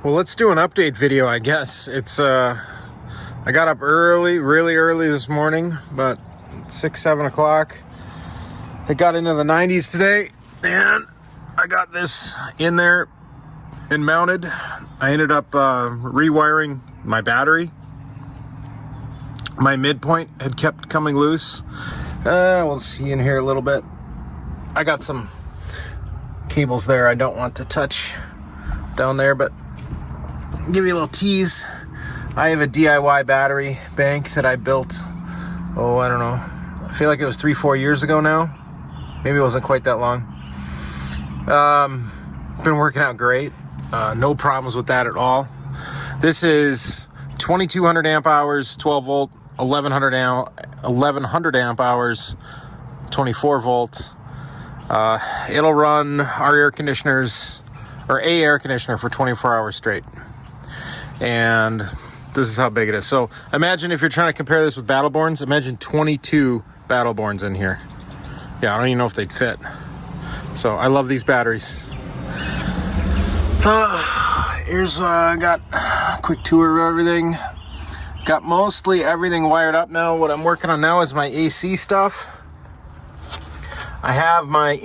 Well, let's do an update video, I guess. I got up early, really early this morning, about 6-7 o'clock. It got into the 90s today, and I got this in there and mounted. I ended up rewiring my battery. My midpoint had kept coming loose. We'll see in here a little bit. I got some cables there I don't want to touch down there, but I'll give you a little tease. I have a DIY battery bank that I built, I don't know. I feel like it was 3-4 years ago now. Maybe it wasn't quite that long. Been working out great. No problems with that at all. This is 2200 amp hours, 12 volt, 1100 amp hours, 24 volt. It'll run our air conditioners, or a air conditioner, for 24 hours straight. And this is how big it is. So imagine, if you're trying to compare this with Battleborns, imagine 22 Battleborns in here. Yeah, I don't even know if they'd fit. So I love these batteries. Here's got a quick tour of everything. Got mostly everything wired up now. What I'm working on now is my AC stuff. I have my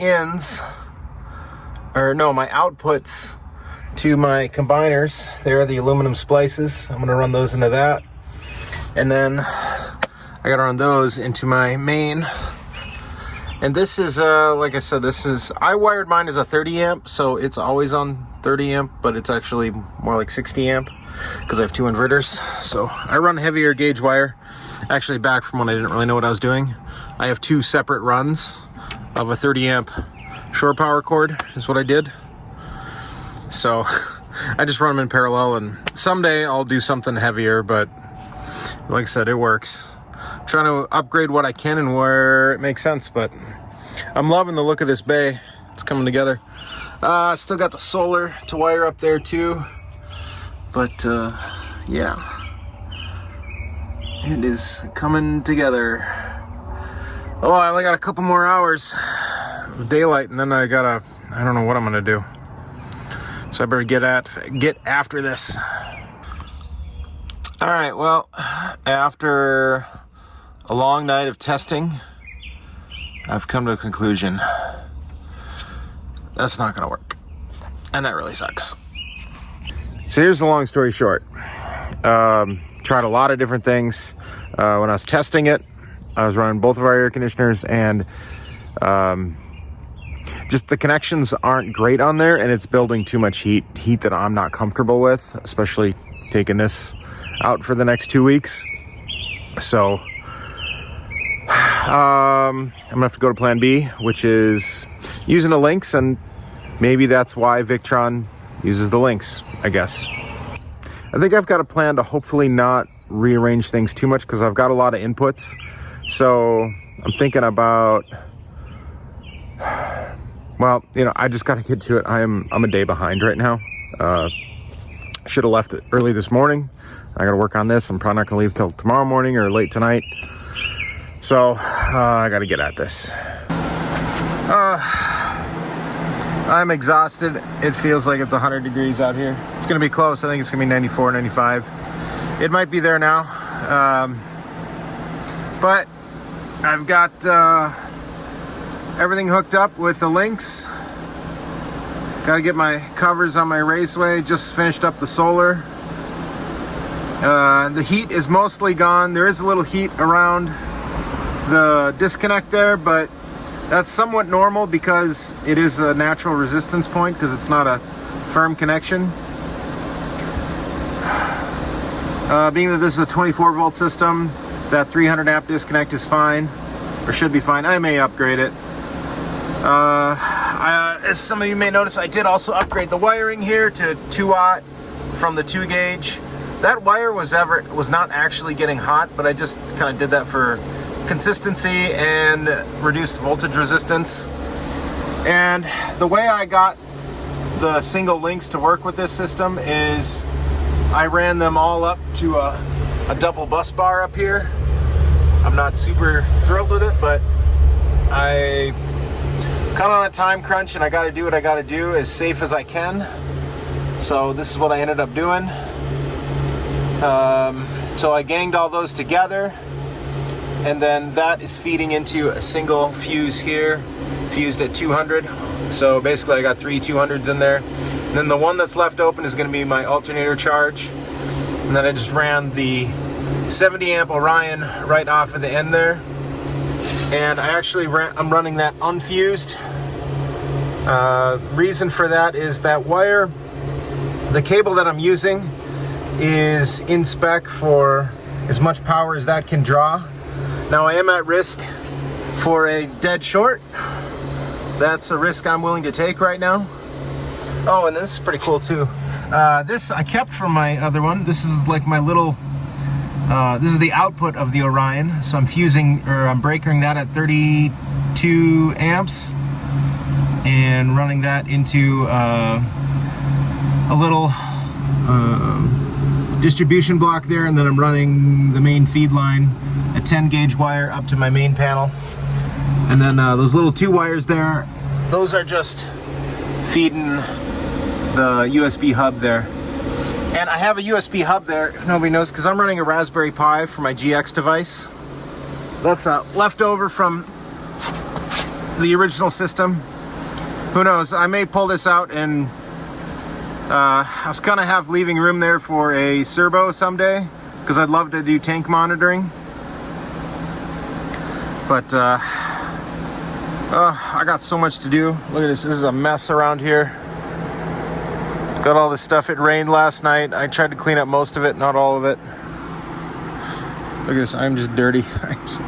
my outputs to my combiners. They're the aluminum splices. I'm gonna run those into that. And then I gotta run those into my main. And this is, like I said, I wired mine as a 30 amp, so it's always on 30 amp, but it's actually more like 60 amp because I have 2 inverters. So I run heavier gauge wire, actually back from when I didn't really know what I was doing. I have 2 separate runs of a 30 amp shore power cord is what I did. So I just run them in parallel, and someday I'll do something heavier, but like I said, it works. I'm trying to upgrade what I can and where it makes sense, but I'm loving the look of this bay. It's coming together. Still got the solar to wire up there too, but yeah, it is coming together. Oh, I only got a couple more hours of daylight, and then I don't know what I'm gonna do. So I better get after this. All right, well, after a long night of testing, I've come to a conclusion. That's not gonna work. And that really sucks. So here's the long story short. Tried a lot of different things. When I was testing it, I was running both of our air conditioners, and just the connections aren't great on there, and it's building too much heat that I'm not comfortable with, especially taking this out for the next 2 weeks. So I'm gonna have to go to plan B, which is using the links, and maybe that's why Victron uses the links, I guess. I think I've got a plan to hopefully not rearrange things too much, because I've got a lot of inputs. So I'm thinking about, well, I just got to get to it. I'm a day behind right now. Should have left it early this morning. I got to work on this. I'm probably not going to leave till tomorrow morning or late tonight. So I got to get at this. I'm exhausted. It feels like it's 100 degrees out here. It's going to be close. I think it's going to be 94, 95. It might be there now. But I've got everything hooked up with the links. Got to get my covers on my raceway. Just finished up the solar. The heat is mostly gone. There is a little heat around the disconnect there, but that's somewhat normal because it is a natural resistance point, because it's not a firm connection. Being that this is a 24 volt system, that 300 amp disconnect is fine, or should be fine. I may upgrade it. As some of you may notice, I did also upgrade the wiring here to 2-aught from the 2 gauge. That wire was not actually getting hot, but I just kind of did that for consistency and reduced voltage resistance. And the way I got the single links to work with this system is I ran them all up to a double bus bar up here. I'm not super thrilled with it, but I kind of on a time crunch, and I got to do what I got to do as safe as I can. So this is what I ended up doing. So I ganged all those together, and then that is feeding into a single fuse here, fused at 200. So basically I got 3 200s in there. And then the one that's left open is going to be my alternator charge. And then I just ran the 70 amp Orion right off of the end there. And I'm running that unfused. Reason for that is that wire, the cable that I'm using is in spec for as much power as that can draw. Now I am at risk for a dead short. That's a risk I'm willing to take right now. Oh, and this is pretty cool too. This I kept from my other one. This is like my little, this is the output of the Orion. So I'm breakering that at 32 amps and running that into a little distribution block there, and then I'm running the main feed line, a 10 gauge wire up to my main panel. And then those little 2 wires there, those are just feeding the USB hub there. And I have a USB hub there, if nobody knows, because I'm running a Raspberry Pi for my GX device. That's a leftover from the original system. Who knows, I may pull this out, and I was gonna have leaving room there for a servo someday, because I'd love to do tank monitoring. But I got so much to do. Look at this. This is a mess around here. Got all this stuff. It rained last night. I tried to clean up most of it, not all of it. Look at this. I'm just dirty. I'm just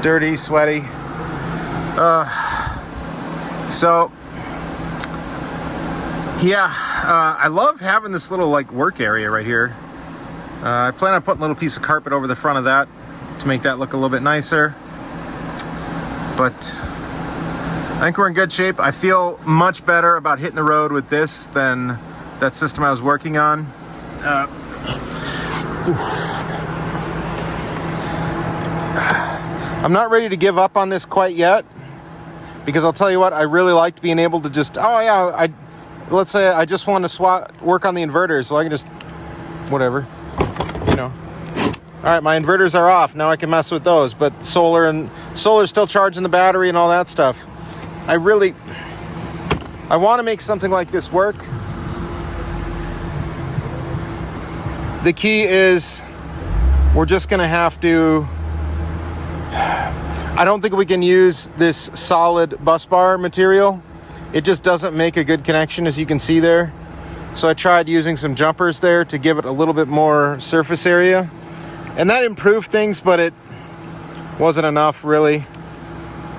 dirty, sweaty. So yeah, I love having this little like work area right here. I plan on putting a little piece of carpet over the front of that to make that look a little bit nicer. But I think we're in good shape. I feel much better about hitting the road with this than that system I was working on. I'm not ready to give up on this quite yet, because I'll tell you what, I really liked being able to just, let's say I just want to work on the inverters, so I can just, whatever, you know. All right, my inverters are off. Now I can mess with those, but solar's still charging the battery and all that stuff. I want to make something like this work. The key is we're just going to have to, I don't think we can use this solid bus bar material. It just doesn't make a good connection, as you can see there. So I tried using some jumpers there to give it a little bit more surface area. And that improved things, but it wasn't enough, really.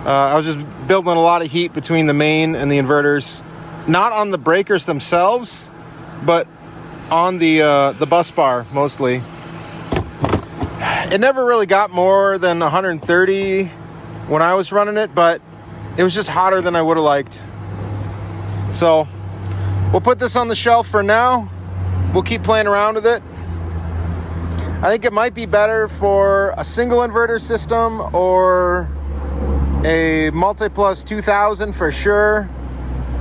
I was just building a lot of heat between the main and the inverters. Not on the breakers themselves, but on the bus bar, mostly. It never really got more than 130 when I was running it, but it was just hotter than I would have liked. So we'll put this on the shelf for now. We'll keep playing around with it. I think it might be better for a single inverter system or a multi-plus 2000 for sure.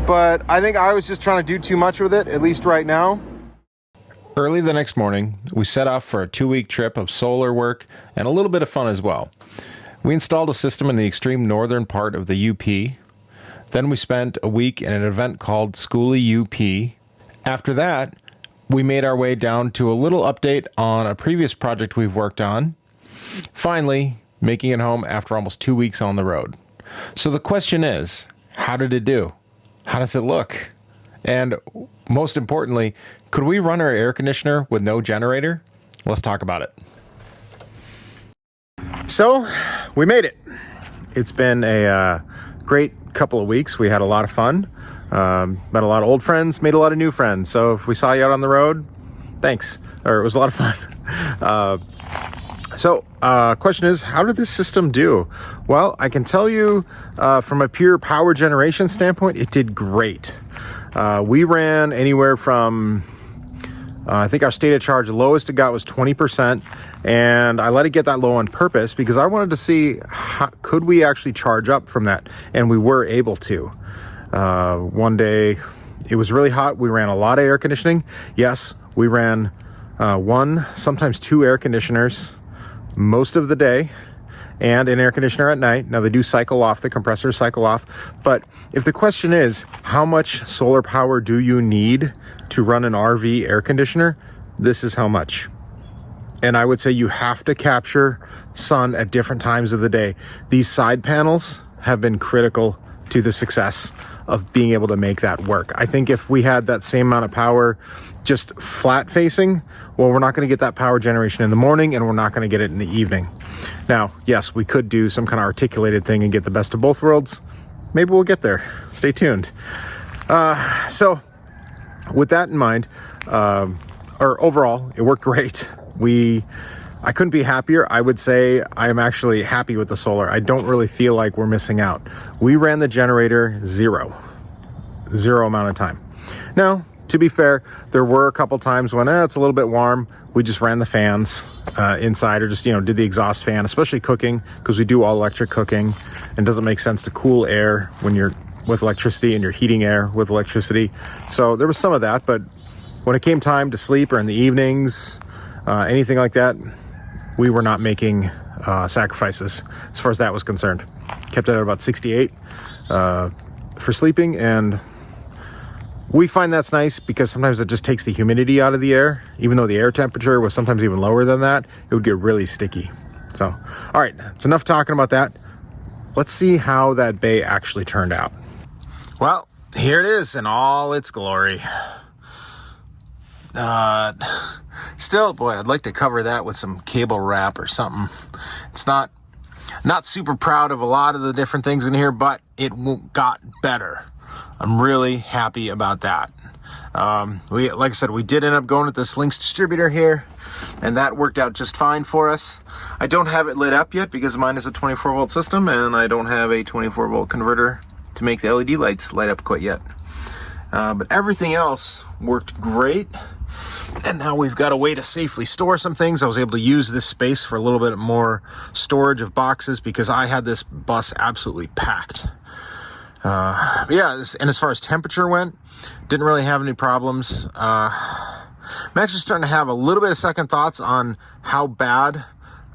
But I think I was just trying to do too much with it, at least right now. Early the next morning, we set off for a 2-week trip of solar work and a little bit of fun as well. We installed a system in the extreme northern part of the UP. Then we spent a week in an event called Schoolie UP. After that, we made our way down to a little update on a previous project we've worked on. Finally, making it home after almost 2 weeks on the road. So the question is, how did it do? How does it look? And most importantly, could we run our air conditioner with no generator? Let's talk about it. So, we made it. It's been a great couple of weeks. We had a lot of fun. Met a lot of old friends, made a lot of new friends. So if we saw you out on the road, thanks. Or it was a lot of fun. Question is, how did this system do? Well, I can tell you from a pure power generation standpoint, it did great. We ran anywhere from, I think our state of charge, the lowest it got was 20%. And I let it get that low on purpose because I wanted to see could we actually charge up from that. And we were able to. One day It was really hot. We ran a lot of air conditioning. Yes, we ran one, sometimes two air conditioners most of the day, and an air conditioner at night. Now they do cycle off, the compressors cycle off. But if the question is, how much solar power do you need to run an RV air conditioner? This is how much. And I would say you have to capture sun at different times of the day. These side panels have been critical to the success of being able to make that work. I think if we had that same amount of power just flat facing, well, we're not going to get that power generation in the morning, and we're not going to get it in the evening. Now, yes, we could do some kind of articulated thing and get the best of both worlds. Maybe we'll get there. Stay tuned. So with that in mind, or overall, it worked great. I couldn't be happier. I would say I am actually happy with the solar. I don't really feel like we're missing out. We ran the generator zero amount of time. Now, to be fair, there were a couple times when it's a little bit warm. We just ran the fans inside, or just, did the exhaust fan, especially cooking, because we do all electric cooking, and it doesn't make sense to cool air when you're with electricity and you're heating air with electricity. So there was some of that, but when it came time to sleep or in the evenings, anything like that, we were not making sacrifices as far as that was concerned. Kept it at about 68 for sleeping, and we find that's nice because sometimes it just takes the humidity out of the air. Even though the air temperature was sometimes even lower than that, it would get really sticky. So, all right, it's enough talking about that. Let's see how that bay actually turned out. Well, here it is in all its glory. Still, boy, I'd like to cover that with some cable wrap or something. It's not super proud of a lot of the different things in here, but it got better. I'm really happy about that. Like I said, we did end up going with this Lynx distributor here, and that worked out just fine for us. I don't have it lit up yet because mine is a 24 volt system, and I don't have a 24 volt converter to make the LED lights light up quite yet. But everything else worked great. And now we've got a way to safely store some things. I was able to use this space for a little bit more storage of boxes because I had this bus absolutely packed. But yeah, and as far as temperature went, didn't really have any problems. I'm actually starting to have a little bit of second thoughts on how bad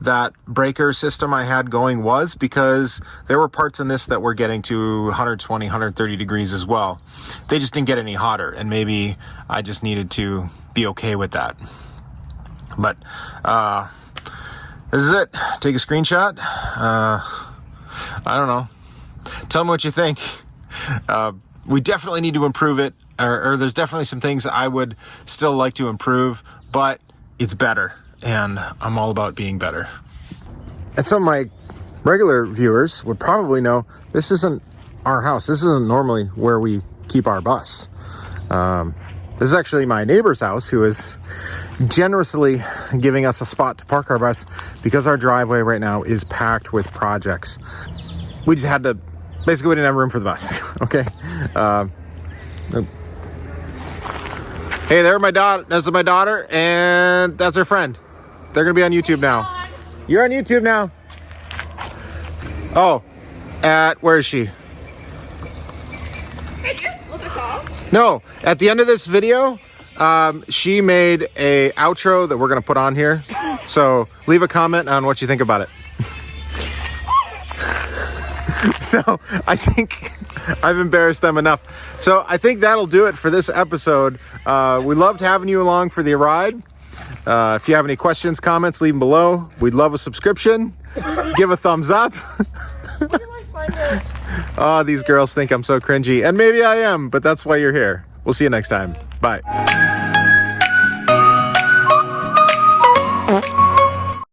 that breaker system I had going was, because there were parts in this that were getting to 120, 130 degrees as well. They just didn't get any hotter, and maybe I just needed to be okay with that. But this is it. Take a screenshot. I don't know. Tell me what you think. We definitely need to improve it, or there's definitely some things I would still like to improve, but it's better, and I'm all about being better. And some of my regular viewers would probably know this isn't our house. This isn't normally where we keep our bus. This is actually my neighbor's house, who is generously giving us a spot to park our bus because our driveway right now is packed with projects. We just had to, basically we didn't have room for the bus. Okay. Hey, there's my daughter, and that's her friend. They're gonna be on YouTube now. You're on YouTube now. Oh, where is she? Hey, just flip this off. No, at the end of this video, she made a outro that we're gonna put on here. So leave a comment on what you think about it. So I think I've embarrassed them enough. So I think that'll do it for this episode. We loved having you along for the ride. If you have any questions, comments, leave them below. We'd love a subscription. Give a thumbs up. Oh, these girls think I'm so cringy, and maybe I am, but that's why you're here. We'll see you next time. Bye.